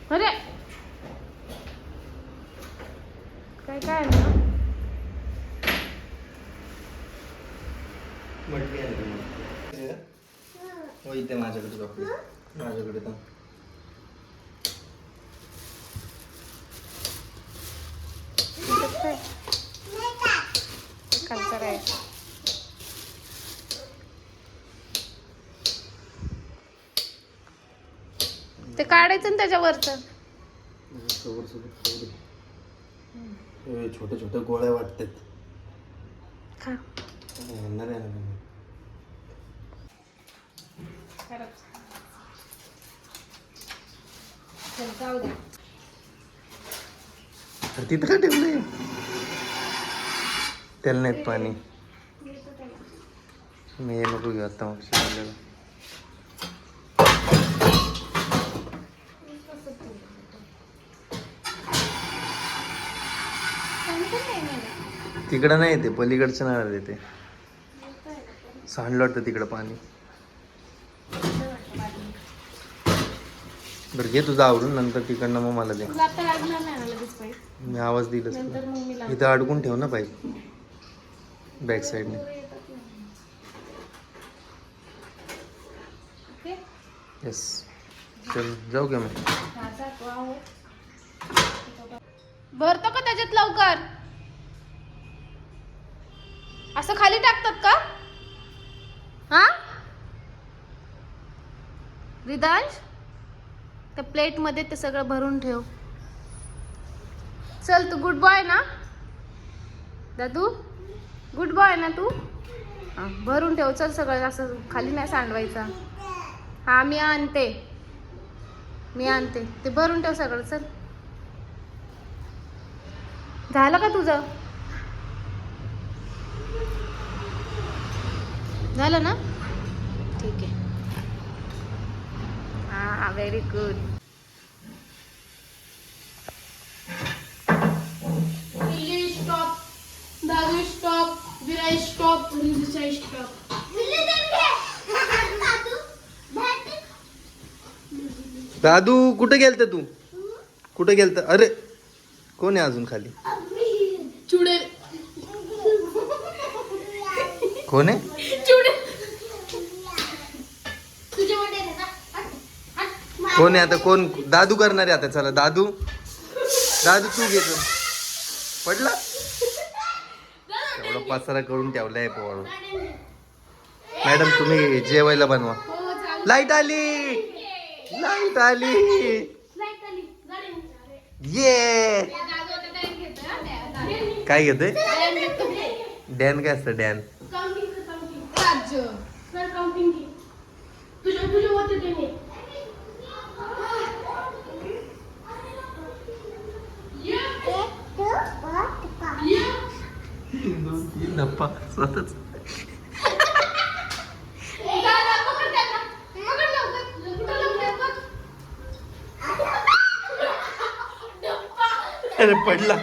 अरे काय काय आहे ना मटकी आहे हो इथे माझ्याकडे चॉकलेट माझ्याकडे तर खालचा काय ते काढायचं ना त्याच्यावरचं छोटे छोटे गोळ्या वाटतात खा जाऊ द्या तिथं का ठेवलंय त्याला नाहीत पाणी मी हे नको घेऊ आता मग शिकवलेलं तिकडं नाही ते पलीकडचं नाही ते सांडलं वाटतं तिकडं पाणी बरं घे तुझं आवरून नंतर तिकडनं मग मला दे मी आवाज दिलंच इथं अडकून ठेव ना पाईप बॅक साईडने येस चल जाऊ का मग भरतो का त्याच्यात लवकर असं खाली टाकतात का हा रिदांश त्या प्लेट मध्ये ते सगळं भरून ठेव चल तू गुड बॉय ना दादू गुड बॉय ना तू हा भरून ठेव चल सगळं असं खाली नाही सांडवायचा हा मी आणते ते भरून ठेव सगळं चल झालं का तुझं झालं ना ठीक आहे हा व्हेरी गुड स्टॉप दादू स्टॉप विराज स्टॉप रिंदूचा स्टॉप दादू कुठे गेलत तू कुठे गेलत अरे कोण आहे अजून खाली चुडे कोण आहे चुडे कोण आहे आता कोण दादू करणार आहे आता चला दादू तू घेतो पडला एवढा पसारा करून ठेवलाय पोर मॅडम तुम्ही जेवायला बनवा लाईट आली ये काय घेतोय डॅन काय असतं डॅन धप्पा स्वतःच अरे पडला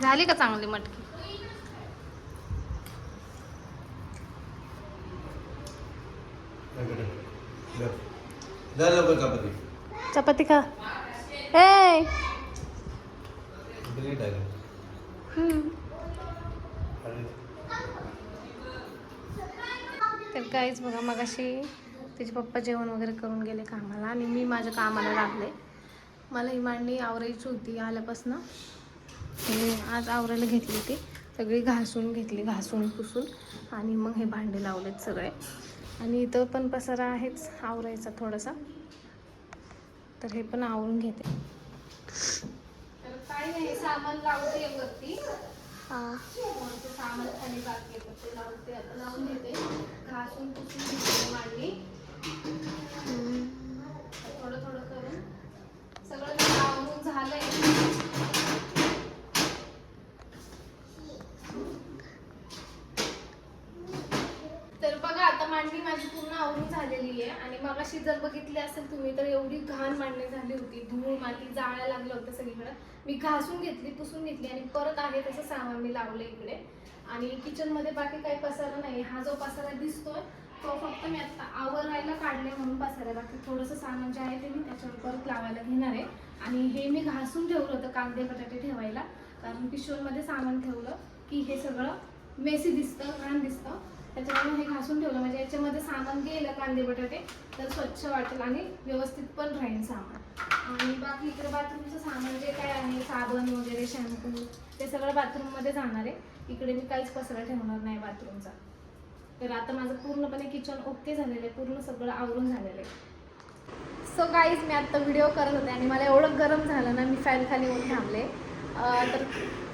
झाली का चांगली मटकी चपाती खा ए तर काहीच बघा मगाशी तिचे पप्पा जेवण वगैरे करून गेले कामाला आणि मी माझ्या कामाला लागले मला ही मांडणी आवरायची होती आल्यापासून आज आवरायला घेतली ती सगळी घासून घेतली घासून पुसून आणि मग हे भांडे लावलेत सगळे आणि इथं पण पसारा आहेच आवरायचा थोडासा तर हे पण आवरून घेते तर काही नाही सामान लावते वरती सामान खाली बाकी येतं ते लावते आता लावून घेते घासून पुसून घेते मांडणी थोडं थोडं करून सगळं आवरून झालंय तर बघा आता मांडणी माझी पूर्ण आवरून झालेली आहे आणि मगाशी जर बघितली असेल तुम्ही तर एवढी घाण मांडणी झाली होती, धूळ माती जाळ्या लागलं होतं सगळीकडं. मी घासून घेतली, पुसून घेतली आणि परत आहे तसं सामान मी लावलं इकडे. आणि किचनमध्ये बाकी काही पसारा नाही. हा जो पसारा दिसतोय तो फक्त मी आता आवरायला काढले म्हणून पसारा. बाकी थोडंसं सामान जे आहे ते मी त्याच्यावर परत लावायला घेणार आहे. आणि हे मी घासून ठेवलं होतं कांदे बटाटे ठेवायला, कारण पिशव्यांमध्ये सामान ठेवलं की हे सगळं मेसी दिसतं, घाण दिसतं. त्याच्यामुळे हे घासून ठेवलं म्हणजे याच्यामध्ये सामान गेलं कांदे बटाटे तर स्वच्छ वाटेल आणि व्यवस्थित पण राहील सामान. आणि बाकी इकडे बाथरूमचं सामान जे काय आहे, साबण वगैरे, शॅम्पू, ते सगळं बाथरूममध्ये जाणार आहे. इकडे मी काहीच पसारा ठेवणार नाही बाथरूमचा. तर आता माझं पूर्णपणे किचन ओके झालेलं आहे, पूर्ण सगळं आवरून झालेलं आहे. सो गाईज, मी आत्ता व्हिडिओ करत होते आणि मला एवढं गरम झालं ना, मी फॅन खाली येऊन थांबले. तर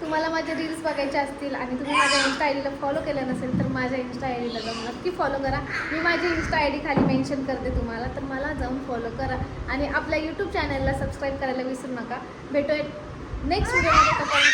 तुम्हाला माझे रील्स बघायचे असतील आणि तुम्ही माझ्या इन्स्टा आय डीला फॉलो केलं नसेल तर माझ्या इन्स्टा आय डीला जाऊन नक्की फॉलो करा. मी माझी इन्स्टा आय डी खाली मेन्शन करते तुम्हाला, तर मला जाऊन फॉलो करा. आणि आपल्या यूट्यूब चॅनलला सबस्क्राईब करायला विसरू नका. भेटूया नेक्स्ट व्हिडिओमध्ये.